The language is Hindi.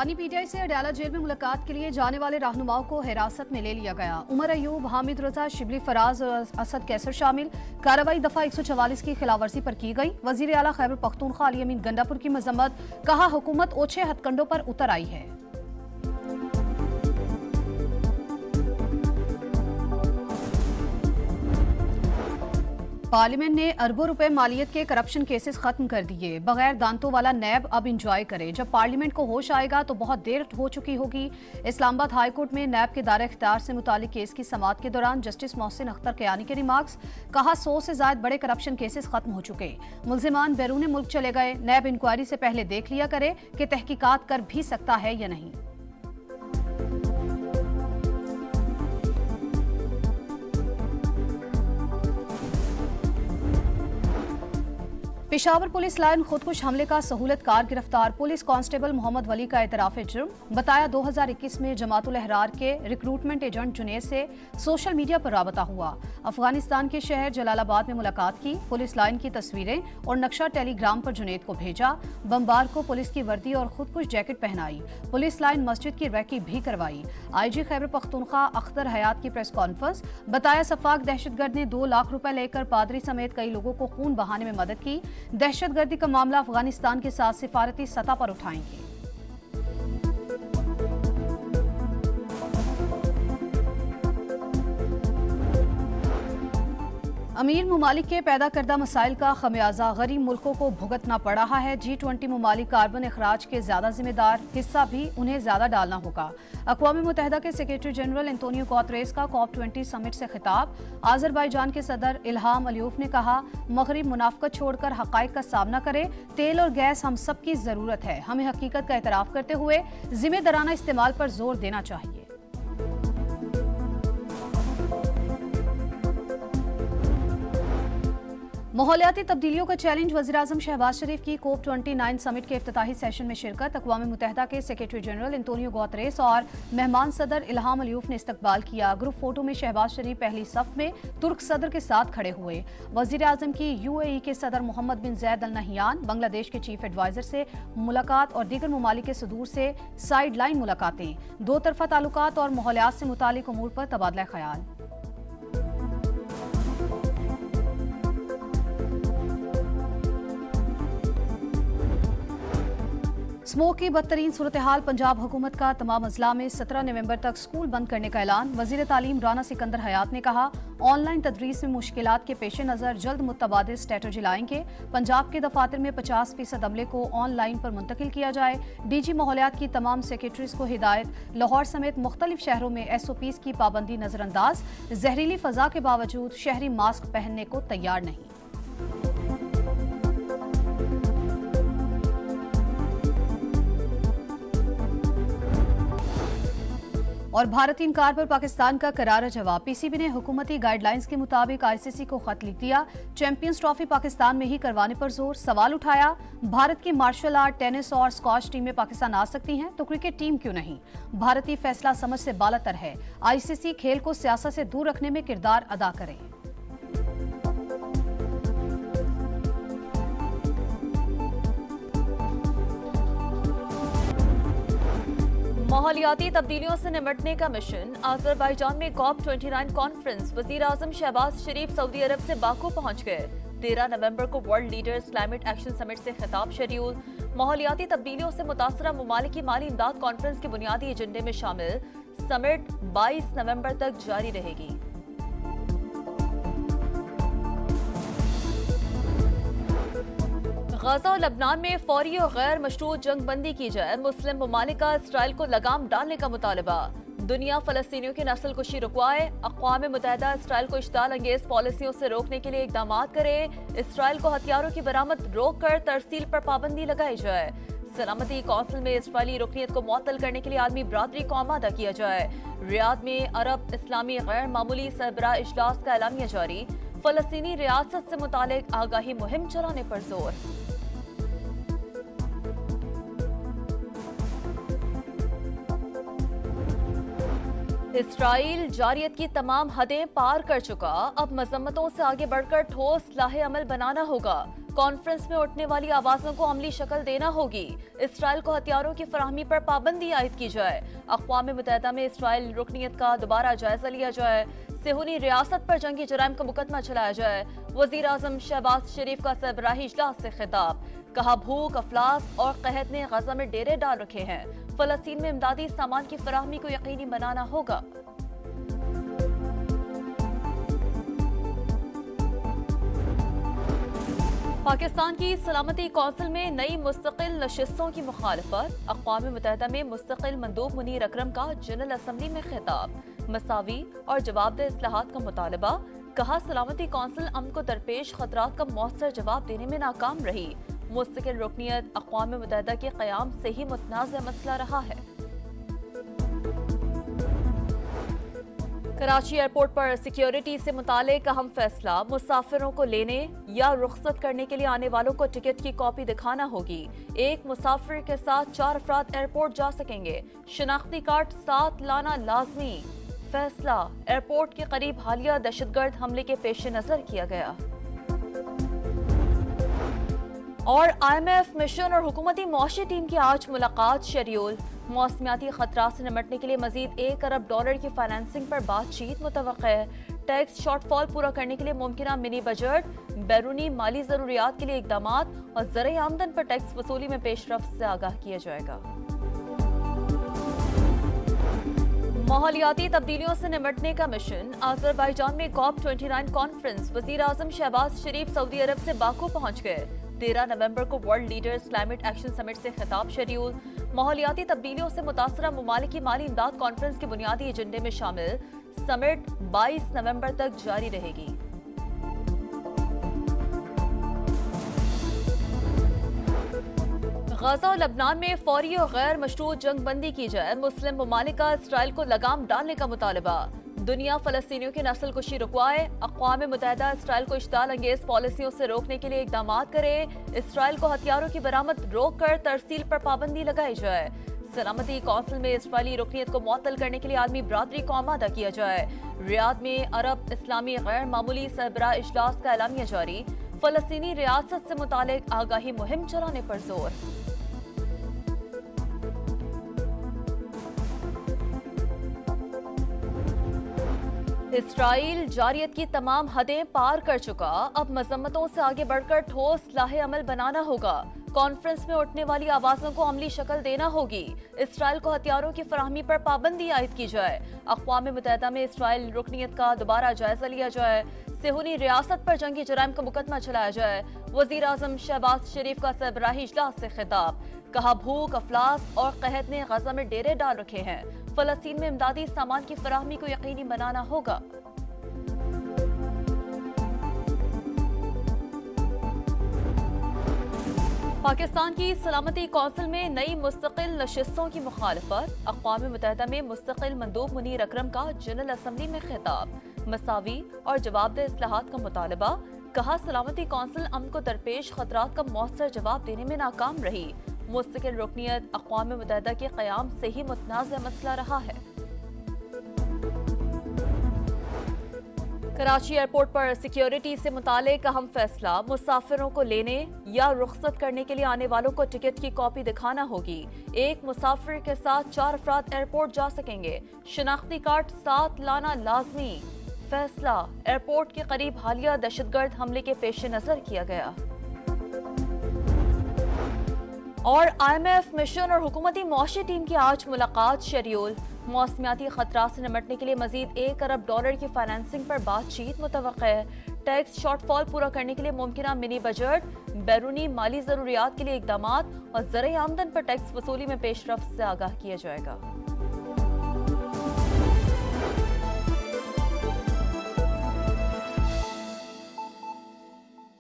बानी पीटीआई से अडयाला जेल में मुलाकात के लिए जाने वाले रहनुमाओं को हिरासत में ले लिया गया। उमर अयूब, हामिद रजा, शिबली फराज और असद कैसर शामिल। कार्रवाई दफा 144 की खिलाफवर्जी पर की गई। वजीर आला खैबर पख्तूनख्वा अली अमीन गंडापुर की मजम्मत, कहा हुकूमत ओछे हथकंडों पर उतर आई है। पार्लियामेंट ने अरबों रुपए मालियत के करप्शन केसेस खत्म कर दिए। बगैर दांतों वाला नैब अब इंजॉय करे। जब पार्लियामेंट को होश आएगा तो बहुत देर हो चुकी होगी। इस्लामाबाद हाई कोर्ट में नैब के दायरे इख्तियार से मुतालिक केस की समाअत के दौरान जस्टिस मोहसिन अख्तर कयानी के रिमार्क्स, कहा 100 से ज्यादा बड़े करप्शन केसेस खत्म हो चुके। मुल्जिमान बैरून मुल्क चले गए। नैब इंक्वायरी से पहले देख लिया करे कि तहकीकात कर भी सकता है या नहीं। पेशावर पुलिस लाइन खुदकुश हमले का सहूलतकार गिरफ्तार। पुलिस कांस्टेबल मोहम्मद वली का एतराफ जुर्म, बताया 2021 में जमातुल अहरार के रिक्रूटमेंट एजेंट जुनेद से सोशल मीडिया पर राबता हुआ। अफगानिस्तान के शहर जलालाबाद में मुलाकात की। पुलिस लाइन की तस्वीरें और नक्शा टेलीग्राम पर जुनेद को भेजा। बमबार को पुलिस की वर्दी और खुदकुश जैकेट पहनाई। पुलिस लाइन मस्जिद की रैकी भी करवाई। आईजी खैबर पख्तूनख्वा अख्तर हयात की प्रेस कॉन्फ्रेंस, बताया सफाक दहशतगर्द ने 2 लाख रुपए लेकर पादरी समेत कई लोगों को खून बहाने में मदद की। दहशतगर्दी का मामला अफगानिस्तान के साथ सिफारती सतह पर उठाएंगे। अमीर ममालिक के पैदा करदा मसाइल का खमियाजा गरीब मुल्कों को भुगतना पड़ रहा है। G20 ममालिक कार्बन अखराज के ज्यादा जिम्मेदार, हिस्सा भी उन्हें ज्यादा डालना होगा। अक़वाम मुत्तहिदा के सेक्रेटरी जनरल एंटोनियो गुतेरेस का COP20 समिट से खिताब। आज़रबाईजान के सदर इल्हाम अलियोव ने कहा, मगरिब मुनाफकत छोड़कर हक़ाइक़ का सामना करे। तेल और गैस हम सब की जरूरत है। हमें हकीकत का एतराफ़ करते हुए जिम्मेदाराना इस्तेमाल पर जोर देना चाहिए। माहौलियाती तब्दीलियों का चैलेंज, वज़ीर-ए-आज़म शहबाज शरीफ की COP29 समिट के इफ्तिताही सेशन में शिरकत। अक़वाम मुत्तहिदा के सेक्रेटरी जनरल एंटोनियो गुतेरेस और मेहमान सदर इल्हाम अलियोव ने इस्तकबाल किया। ग्रुप फोटो में शहबाज शरीफ पहली सफ में तुर्क सदर के साथ खड़े हुए। वज़ीर-ए-आज़म की UAE के सदर मोहम्मद बिन ज़ैद अल नहियान, बांग्लादेश के चीफ एडवाइजर से मुलाकात और दीगर ममालिक के सदूर से साइड लाइन मुलाकातें। 2 तरफ़ा ताल्लुकात और माहौलियात से मुतालिक उमूर पर तबादला ख्याल। स्मोक की बदतरीन सूरत हाल, पंजाब हुकूमत का तमाम अजला में 17 नवंबर तक स्कूल बंद करने का ऐलान। वजीर तालीम राना सिकंदर हयात ने कहा, ऑनलाइन तदरीस में मुश्किलात के पेश नज़र जल्द मुतबादिल स्ट्रेटजी लाएंगे। पंजाब के दफातर में 50% अमले को ऑनलाइन पर मुंतकिल किया जाए। DG माहौलियात की तमाम सेक्रेटरीज को हिदायत। लाहौर समेत मुख्तलिफ शहरों में SOPs की पाबंदी नजरअंदाज। जहरीली फजा के बावजूद शहरी मास्क पहनने को तैयार नहीं। और भारतीय इनकार पर पाकिस्तान का करारा जवाब। PCB ने हुकूमती गाइडलाइंस के मुताबिक ICC को खत लिख दिया। चैंपियंस ट्रॉफी पाकिस्तान में ही करवाने पर जोर। सवाल उठाया, भारत की मार्शल आर्ट, टेनिस और स्क्वॉश टीमें पाकिस्तान आ सकती हैं तो क्रिकेट टीम क्यों नहीं? भारतीय फैसला समझ से बालातर है। ICC खेल को सियासत से दूर रखने में किरदार अदा करे। माहौलियाती तब्दीलियों से निपटने का मिशन। आज़रबाईजान में COP29 कॉन्फ्रेंस। वज़ीर-ए-आज़म शहबाज शरीफ सऊदी अरब से बाकू पहुंच गए। 13 नवंबर को world leaders climate action summit से खिताब शेड्यूल। माहौलियाती तब्दीलियों से मुतासरा ममालिक की माली इमदाद कॉन्फ्रेंस के बुनियादी एजेंडे में शामिल। समिट 22 नवंबर तक जारी रहेगी। गजा और लबनान में फौरी और गैर मशरूत जंग बंदी की जाए। मुस्लिम ममालिक का इसराइल को लगाम डालने का मुतालबा। दुनिया फलस्तीनियों की नस्ल कुशी रुकवाए। अक़वाम मुत्तहिदा इसराइल को इश्ताल अंगेज पॉलिसियों से रोकने के लिए इक़दाम करे। इसराइल को हथियारों की बरामद रोक कर तरसील पर पाबंदी लगाई जाए। सलामती कौंसिल में इसराइली रुकनीत को मुअत्तल करने के लिए आलमी बरादरी को आमादा किया जाए। रियाद में अरब इस्लामी गैर मामूली सरबराह इजलास का एलामिया जारी। फलस्तीनी रियासत से मुतालिक आगाही मुहिम चलाने पर जोर। इसराइल जारियत की तमाम हदें पार कर चुका। अब मजम्मतों से आगे बढ़कर ठोस लाहे अमल बनाना होगा। कॉन्फ्रेंस में उठने वाली आवाजों को अमली शक्ल देना होगी। इसराइल को हथियारों की फराहमी पर पाबंदी आयद की जाए। अक़वाम मुत्तहिदा में इसराइल रुकनीत का दोबारा जायजा लिया जाए। सेहूनी रियासत पर जंगी जराइम का मुकदमा चलाया जाए। वजीर आजम शहबाज शरीफ का सरबराही इजलास से खिताब। कहा, भूख, अफलास और कहत ने गजा में डेरे डाल रखे हैं। फलस्तीन में इमदादी सामान की फराहमी को यकीनी बनाना होगा। पाकिस्तान की सलामती कौंसिल में नई मुस्तकिल नशिस्तों की मुखालफत। अक़वाम मुत्तहिदा में मुस्तकिल मंदूब मुनीर अकरम का जनरल असम्बली में खिताब। मसावी और जवाबदेह इस्लाहात का मुतालबा। कहा, सलामती कौंसिल अमन को दरपेश खतरात का मौसर जवाब देने में नाकाम रही। मुस्तकिल रुकनियत अक़वाम मुत्तहिदा के क़याम से ही मुतनाज़ मसला रहा है। कराची एयरपोर्ट पर सिक्योरिटी से मुतालिक अहम फैसला। मुसाफिरों को लेने या रुख्सत करने के लिए आने वालों को टिकट की कॉपी दिखाना होगी। एक मुसाफिर के साथ 4 अफराद एयरपोर्ट जा सकेंगे। शनाख्ती कार्ड साथ लाना लाजमी। फैसला एयरपोर्ट के करीब हालिया दहशतगर्द हमले के पेश नजर किया गया। और IMF मिशन और हुकूमती मुआशी टीम की आज मुलाकात शेड्यूल। मौसमियाती खतरात से निपटने के लिए मजीद $1 अरब की फाइनेंसिंग पर बातचीत मुतवक्किल है। टैक्स शॉर्टफॉल पूरा करने के लिए मुमकिना मिनी बजट, बैरूनी माली जरूरियात के लिए इकदाम और ज़राई आमदन पर टैक्स वसूली में पेशरफ्त से आगाह किया जाएगा। माहौलियाती तब्दीलियों से निपटने का मिशन। अज़रबैजान में COP29 कॉन्फ्रेंस। वज़ीर आज़म शहबाज शरीफ सऊदी अरब से बाकू पहुंच गए। 13 नवंबर को world leaders climate action summit से खिताब शेड्यूल। माहौलियाती तब्दीलियों से मुतासरा ममालिक की माली इमदाद कॉन्फ्रेंस के बुनियादी एजेंडे में शामिल। समिट 22 नवंबर तक जारी रहेगी। गजा और लबनान में फौरी और गैर मशरूत जंग बंदी की जाए। मुस्लिम ममालिक का इसराइल को लगाम डालने का मुतालबा। दुनिया फलस्तीनियों की नस्ल कुशी रुकवाए। अक़वाम मुत्तहिदा इसराइल को इश्ताल अंगेज पॉलिसियों से रोकने के लिए इक़दाम करे। इसराइल को हथियारों की बरामद रोक कर तरसील पर पाबंदी लगाई जाए। सलामती कौंसिल में इसराइली रुकनीत को मुअत्तल करने के लिए आलमी बरादरी को आमादा किया जाए। रियाद में अरब इस्लामी गैर मामूली सरबराह इजलास का एलामिया जारी। फलस्तीनी रियासत से मुतालिक आगाही मुहिम चलाने पर जोर। इसराइल जारियत की तमाम हदें पार कर चुका। अब मजम्मतों से आगे बढ़कर ठोस लाहे अमल बनाना होगा। कॉन्फ्रेंस में उठने वाली आवाजों को अमली शक्ल देना होगी। इसराइल को हथियारों की फराहमी पर पाबंदी आयद की जाए। अक़वाम मुत्तहिदा में इसराइल रुकनीत का दोबारा जायजा लिया जाए। सेहूनी रियासत पर जंगी जराइम का मुकदमा चलाया जाए। वजीर आजम शहबाज शरीफ का सरबराही इजलास से खिताब। कहा, भूख, अफलास और कहत ने गजा में डेरे डाल रखे हैं। फलस्तीन में इमदादी सामान की फराहमी को यकीनी बनाना होगा। पाकिस्तान की सलामती कौंसिल में नई मुस्तकिल नशिस्तों की मुखालफत। अक़वाम मुत्तहिदा में मुस्तकिल मंदूब मुनीर अकरम का जनरल असम्बली में खिताब। मसावी और जवाबदेह इस्लाहात का मुतालबा। कहा, सलामती कौंसिल अमन को दरपेश खतरात का मौसर जवाब देने में नाकाम रही। मुस्तकिल रुकनियत अक़वाम मुत्तहिदा के क़याम से ही मुतनाज़ मसला रहा है। कराची एयरपोर्ट पर सिक्योरिटी से मुतालिक अहम फैसला। मुसाफिरों को लेने या रुख्सत करने के लिए आने वालों को टिकट की कॉपी दिखाना होगी। एक मुसाफिर के साथ 4 अफराद एयरपोर्ट जा सकेंगे। शनाख्ती कार्ड साथ लाना लाजमी। फैसला एयरपोर्ट के करीब हालिया दहशतगर्द हमले के पेश नजर किया गया। और IMF मिशन और हुकूमती मुआशी टीम की आज मुलाकात शेड्यूल। मौसमियाती खतरात से निपटने के लिए मजीद $1 अरब की फाइनेंसिंग पर बातचीत मुतवक्किल है। टैक्स शॉर्टफॉल पूरा करने के लिए मुमकिना मिनी बजट, बैरूनी माली जरूरियात के लिए इकदाम और ज़राई आमदन पर टैक्स वसूली में पेशरफ्त से आगाह किया जाएगा।